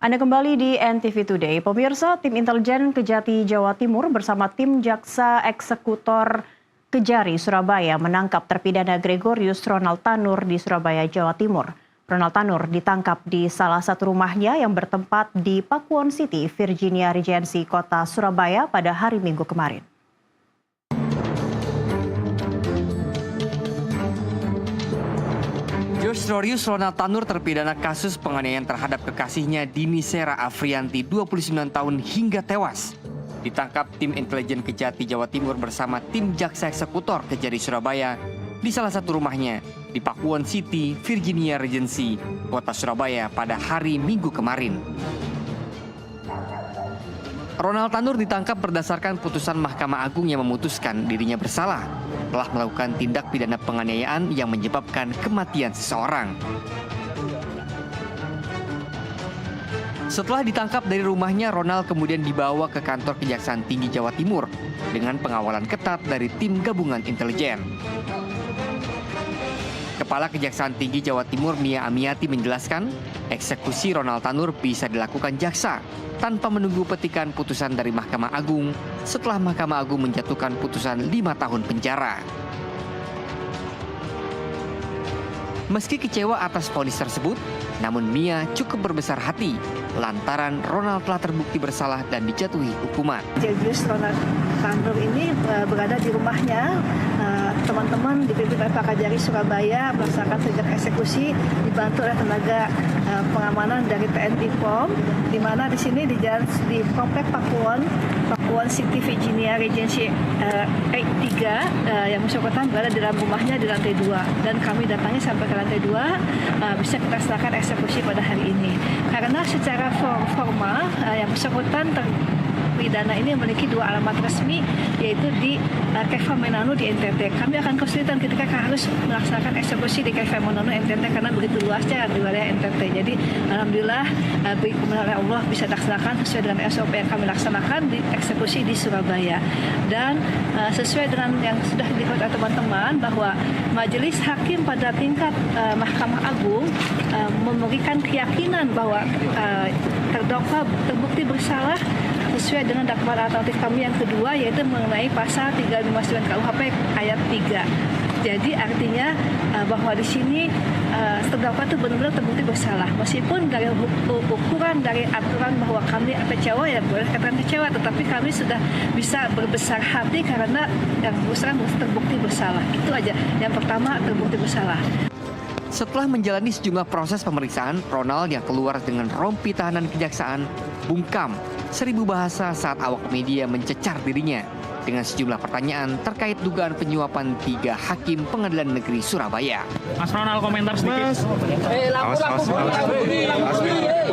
Anda kembali di NTV Today. Pemirsa, tim intelijen Kejati Jawa Timur bersama tim jaksa eksekutor Kejari Surabaya menangkap terpidana Gregorius Ronald Tanur di Surabaya, Jawa Timur. Ronald Tanur ditangkap di salah satu rumahnya yang bertempat di Pakuwon City, Virginia Regency, Kota Surabaya pada hari Minggu kemarin. Gregorius Ronald Tanur terpidana kasus penganiayaan terhadap kekasihnya Dini Sera Afrianti, 29 tahun hingga tewas. Ditangkap tim intelijen Kejati Jawa Timur bersama tim jaksa eksekutor Kejari Surabaya di salah satu rumahnya di Pakuwon City, Virginia Regency, Kota Surabaya pada hari Minggu kemarin. Ronald Tanur ditangkap berdasarkan putusan Mahkamah Agung yang memutuskan dirinya bersalah telah melakukan tindak pidana penganiayaan yang menyebabkan kematian seseorang. Setelah ditangkap dari rumahnya, Ronald kemudian dibawa ke kantor Kejaksaan Tinggi Jawa Timur dengan pengawalan ketat dari tim gabungan intelijen. Kepala Kejaksaan Tinggi Jawa Timur Mia Amiati menjelaskan, eksekusi Ronald Tanur bisa dilakukan jaksa tanpa menunggu petikan putusan dari Mahkamah Agung setelah Mahkamah Agung menjatuhkan putusan 5 tahun penjara. Meski kecewa atas vonis tersebut, namun Mia cukup berbesar hati lantaran Ronald telah terbukti bersalah dan dijatuhi hukuman. Gregorius Ronald Tanur ini berada di rumahnya. Teman-teman di PPK Kejari Surabaya melaksanakan tindak eksekusi dibantu oleh tenaga pengamanan dari TNI POM, di mana di sini di komplek Pakuwon City Virginia Regency 3 yang bersangkutan berada di dalam rumahnya di lantai 2, dan kami datangi sampai ke lantai 2 bisa kita laksanakan eksekusi pada hari ini. Karena secara formal yang bersangkutan terpidana ini memiliki 2 alamat resmi, yaitu di Kefam Menanu di NTT. Kami akan kesulitan ketika harus melaksanakan eksekusi di Kefam Menanu NTT karena begitu luasnya di wilayah NTT. Jadi alhamdulillah bagi kebenaran Allah bisa dilaksanakan sesuai dengan SOP yang kami laksanakan di eksekusi di Surabaya. Dan sesuai dengan yang sudah diketahui teman-teman bahwa Majelis Hakim pada tingkat Mahkamah Agung memberikan keyakinan bahwa terdakwa terbukti bersalah sesuai dengan dakwaan alternatif kami yang kedua, yaitu mengenai pasal 359 KUHP ayat 3. Jadi artinya bahwa di sini terdakwa itu benar-benar terbukti bersalah. Meskipun dari ukuran dari aturan bahwa kami kecewa, ya boleh katakan kecewa, tetapi kami sudah bisa berbesar hati karena yang bersangkutan terbukti bersalah. Itu aja. Yang pertama, terbukti bersalah. Setelah menjalani sejumlah proses pemeriksaan, Ronald yang keluar dengan rompi tahanan kejaksaan bungkam 1000 bahasa saat awak media mencecar dirinya dengan sejumlah pertanyaan terkait dugaan penyuapan 3 hakim Pengadilan Negeri Surabaya. Mas Ronald, komentar sedikit.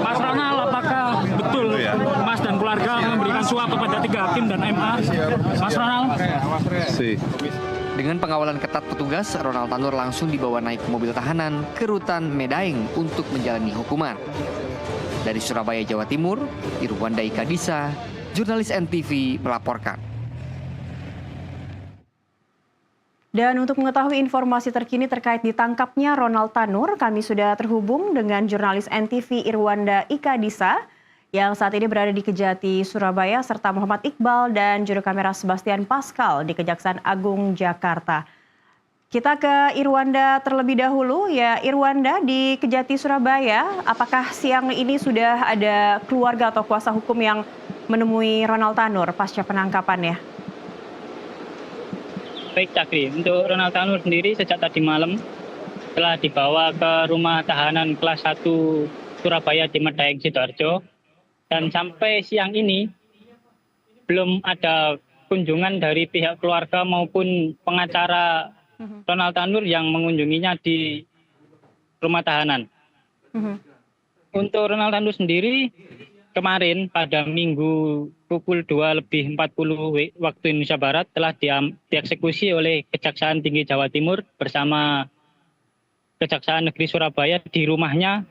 Mas Ronald, apakah betul Mas dan keluarga memberikan suap kepada 3 hakim dan MA? Mas Ronald? Dengan pengawalan ketat petugas, Ronald Tanur langsung dibawa naik ke mobil tahanan ke Rutan Medaeng untuk menjalani hukuman. Dari Surabaya, Jawa Timur, Irwanda Ikadisa, jurnalis NTV melaporkan. Dan untuk mengetahui informasi terkini terkait ditangkapnya Ronald Tanur, kami sudah terhubung dengan jurnalis NTV Irwanda Ikadisa yang saat ini berada di Kejati Surabaya, serta Muhammad Iqbal dan juru kamera Sebastian Pascal di Kejaksaan Agung Jakarta. Kita ke Irwanda terlebih dahulu. Ya, Irwanda di Kejati Surabaya, apakah siang ini sudah ada keluarga atau kuasa hukum yang menemui Ronald Tanur pasca penangkapannya? Baik, Cakri. Untuk Ronald Tanur sendiri sejak tadi malam telah dibawa ke rumah tahanan kelas 1 Surabaya di Medaeng, Sidoarjo. Dan sampai siang ini belum ada kunjungan dari pihak keluarga maupun pengacara Ronald Tanur yang mengunjunginya di rumah tahanan. Untuk Ronald Tanur sendiri, kemarin pada Minggu pukul 2:40 waktu Indonesia Barat telah dieksekusi oleh Kejaksaan Tinggi Jawa Timur bersama Kejaksaan Negeri Surabaya di rumahnya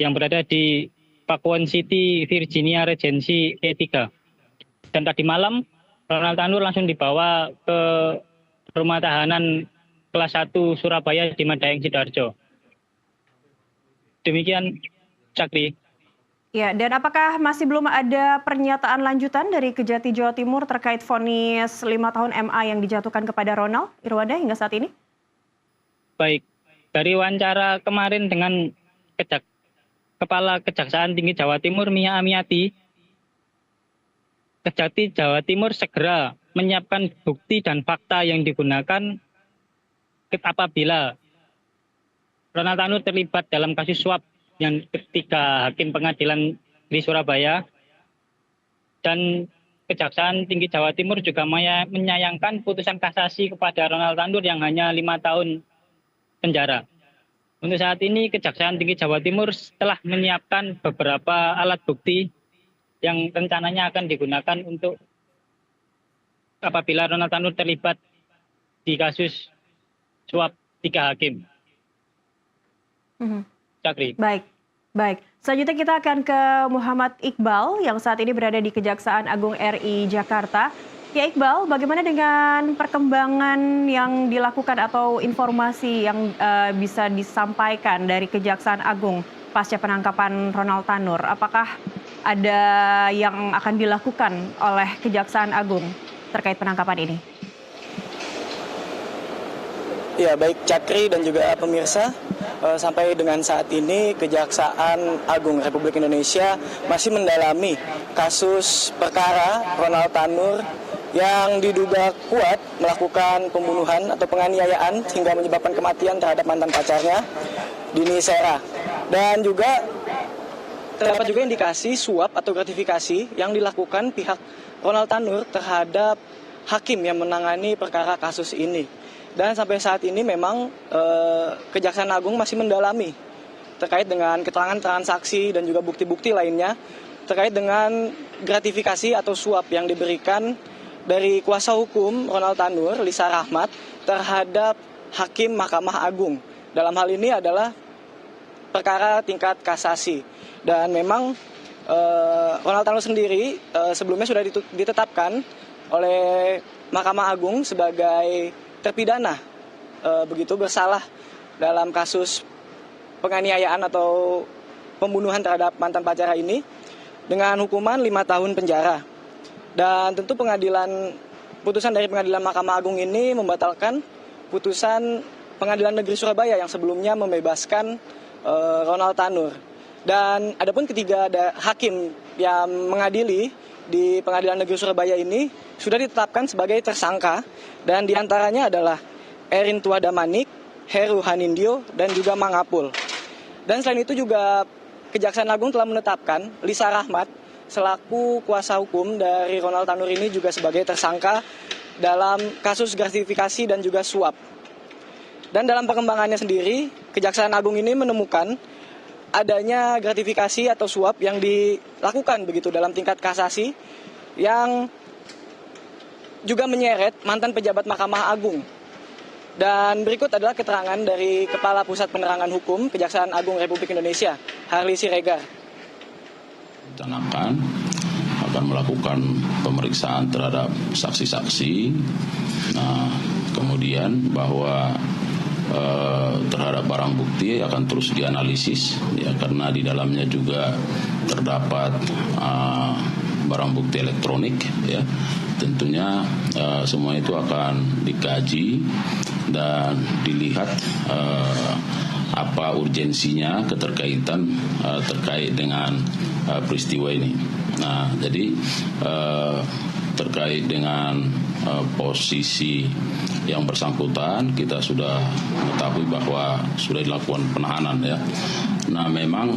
yang berada di Pakuwon City, Virginia Regency E3. Dan tadi malam Ronald Tanur langsung dibawa ke rumah tahanan kelas 1 Surabaya di Medaeng, Sidoarjo. Demikian, Cakri. Ya, dan apakah masih belum ada pernyataan lanjutan dari Kejati Jawa Timur terkait vonis 5 tahun MA yang dijatuhkan kepada Ronald Irwanda hingga saat ini? Baik, dari wawancara kemarin dengan Kepala Kejaksaan Tinggi Jawa Timur Mia Amiati, Kejati Jawa Timur segera menyiapkan bukti dan fakta yang digunakan apabila Ronald Tanur terlibat dalam kasus suap yang ketiga hakim pengadilan di Surabaya, dan Kejaksaan Tinggi Jawa Timur juga menyayangkan putusan kasasi kepada Ronald Tanur yang hanya 5 tahun penjara. Untuk saat ini Kejaksaan Tinggi Jawa Timur telah menyiapkan beberapa alat bukti yang rencananya akan digunakan untuk apabila Ronald Tanur terlibat di kasus suap 3 hakim. Cakri. Baik. Selanjutnya kita akan ke Muhammad Iqbal yang saat ini berada di Kejaksaan Agung RI Jakarta. Ya Iqbal, bagaimana dengan perkembangan yang dilakukan atau informasi yang bisa disampaikan dari Kejaksaan Agung pasca penangkapan Ronald Tanur? Apakah ada yang akan dilakukan oleh Kejaksaan Agung terkait penangkapan ini? Ya, baik Cakri dan juga pemirsa, sampai dengan saat ini Kejaksaan Agung Republik Indonesia masih mendalami kasus perkara Ronald Tanur yang diduga kuat melakukan pembunuhan atau penganiayaan hingga menyebabkan kematian terhadap mantan pacarnya, Dini Sera. Dan juga terdapat juga indikasi suap atau gratifikasi yang dilakukan pihak Ronald Tanur terhadap hakim yang menangani perkara kasus ini. Dan sampai saat ini memang Kejaksaan Agung masih mendalami terkait dengan keterangan transaksi dan juga bukti-bukti lainnya terkait dengan gratifikasi atau suap yang diberikan dari kuasa hukum Ronald Tanur, Lisa Rahmat, terhadap Hakim Mahkamah Agung. Dalam hal ini adalah perkara tingkat kasasi. Dan memang Ronald Tanur sendiri sebelumnya sudah ditetapkan oleh Mahkamah Agung sebagai terpidana begitu bersalah dalam kasus penganiayaan atau pembunuhan terhadap mantan pacar ini dengan hukuman 5 tahun penjara. Dan tentu putusan dari Pengadilan Mahkamah Agung ini membatalkan putusan Pengadilan Negeri Surabaya yang sebelumnya membebaskan Ronald Tanur. Dan adapun ketiga hakim yang mengadili di Pengadilan Negeri Surabaya ini sudah ditetapkan sebagai tersangka, dan diantaranya adalah Erin Tuadamanik, Heru Hanindyo, dan juga Mangapul. Dan selain itu juga Kejaksaan Agung telah menetapkan Lisa Rahmat selaku kuasa hukum dari Ronald Tanur ini juga sebagai tersangka dalam kasus gratifikasi dan juga suap. Dan dalam perkembangannya sendiri, Kejaksaan Agung ini menemukan adanya gratifikasi atau suap yang dilakukan begitu dalam tingkat kasasi yang juga menyeret mantan pejabat Mahkamah Agung. Dan berikut adalah keterangan dari Kepala Pusat Penerangan Hukum Kejaksaan Agung Republik Indonesia, Harli Siregar. Akan melakukan pemeriksaan terhadap saksi-saksi. Nah, kemudian bahwa terhadap barang bukti akan terus dianalisis, ya, karena di dalamnya juga terdapat barang bukti elektronik, ya. Tentunya semua itu akan dikaji dan dilihat apa urgensinya keterkaitan terkait dengan peristiwa ini. Nah, jadi terkait dengan posisi yang bersangkutan, kita sudah mengetahui bahwa sudah dilakukan penahanan, ya. Nah, memang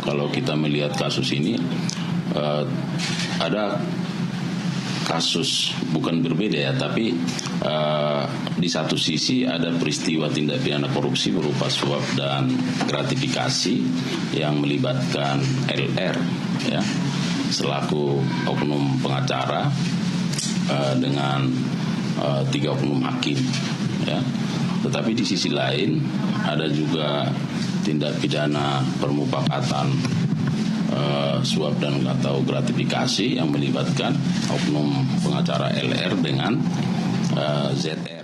kalau kita melihat kasus ini ada kasus bukan berbeda, ya, tapi di satu sisi ada peristiwa tindak pidana korupsi berupa suap dan gratifikasi yang melibatkan LR, ya, selaku oknum pengacara dengan 3 oknum hakim, ya. Tetapi di sisi lain ada juga tindak pidana permufakatan suap dan atau gratifikasi yang melibatkan oknum pengacara LR dengan ZR.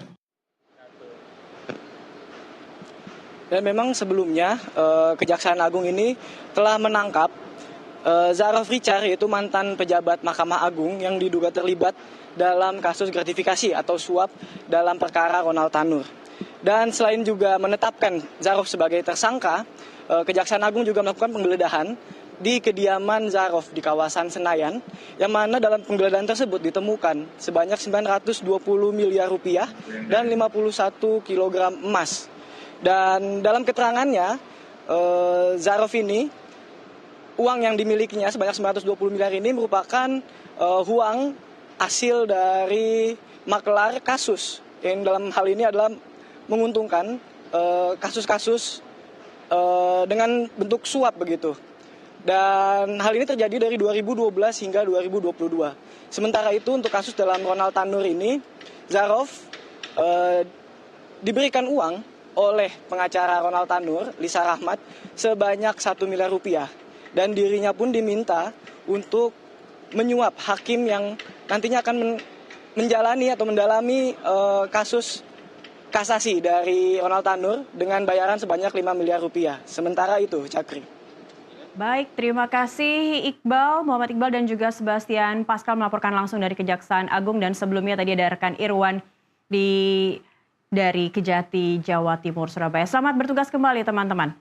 Dan memang sebelumnya Kejaksaan Agung ini telah menangkap Zarof Richard, yaitu mantan pejabat Mahkamah Agung yang diduga terlibat dalam kasus gratifikasi atau suap dalam perkara Ronald Tanur. Dan selain juga menetapkan Zarof sebagai tersangka, Kejaksaan Agung juga melakukan penggeledahan di kediaman Zarof di kawasan Senayan, yang mana dalam penggeledahan tersebut ditemukan sebanyak 920 miliar rupiah dan 51 kilogram emas. Dan dalam keterangannya, Zarof ini, uang yang dimilikinya sebanyak 920 miliar ini merupakan uang hasil dari makelar kasus, yang dalam hal ini adalah menguntungkan kasus-kasus dengan bentuk suap begitu. Dan hal ini terjadi dari 2012 hingga 2022. Sementara itu untuk kasus dalam Ronald Tanur ini, Zarof diberikan uang oleh pengacara Ronald Tanur, Lisa Rahmat, sebanyak 1 miliar rupiah. Dan dirinya pun diminta untuk menyuap hakim yang nantinya akan menjalani atau mendalami kasus kasasi dari Ronald Tanur dengan bayaran sebanyak 5 miliar rupiah. Sementara itu, Cakri. Baik, terima kasih Iqbal, Muhammad Iqbal dan juga Sebastian Pascal melaporkan langsung dari Kejaksaan Agung, dan sebelumnya tadi ada rekan Irwan dari Kejati, Jawa Timur, Surabaya. Selamat bertugas kembali teman-teman.